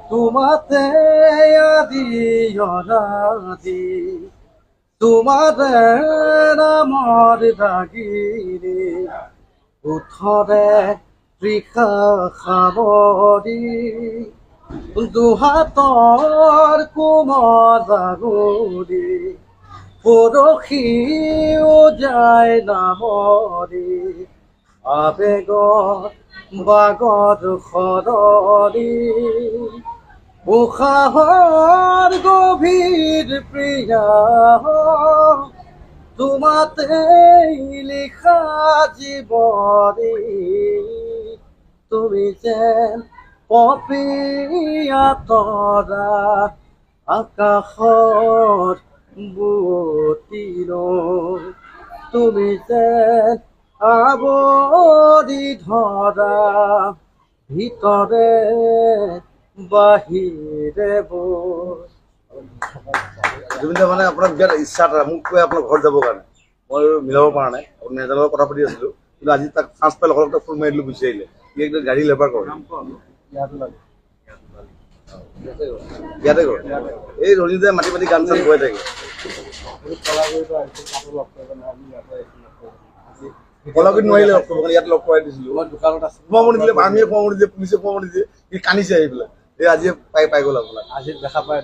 তোমাতে আদি অনাদি তোমাৰে নামৰ দাগিৰে উঠৰে তৃষা খাবৰি দুহাতৰ কোমৰ জাগুৰি পৰহিও যায় নামৰি আবেগৰ বাগত সদৰি উশাহৰ গভীৰ প্ৰিয়া তোমাতে লিখা জীৱনী তুমি যেন পপীয়া তৰা আকাশত বুৱতীৰ তুমি যেন আৱৰি ধৰা ভিতৰে বাহিৰে জুবিন দা মানে আপোনাক বিৰাট ইচ্ছা এটা মোক কৈ আপোনাৰ ঘৰত যাবৰ কাৰণে মই মিলাব পৰা নাই মেনেজাৰৰ লগত কথা পাতি আছিলোঁ কিন্তু আজি তাক চান্স পাই লগৰ ফোন মাৰি দিলোঁ গুচি আহিলে সি একদম গাড়ী লেবাৰ কৰে ইয়াতে কৰে এই ৰঞ্জিতে মাতি মাতি গান চান গৈ থাকে কলাগুৰিত নোৱাৰিলে লগ কৰিব ইয়াত লগ কৰাই দিছিলোঁ মই দোকানত আছোঁ সোমাব নিদিলে আৰ্মিয়ে সোমাব নিদিলে পুলিচে সোমাব নিদিলে সি কান্দিছে আহি পেলাই এই আজি পাই গ'ল আপোনাক আজি দেখা পাই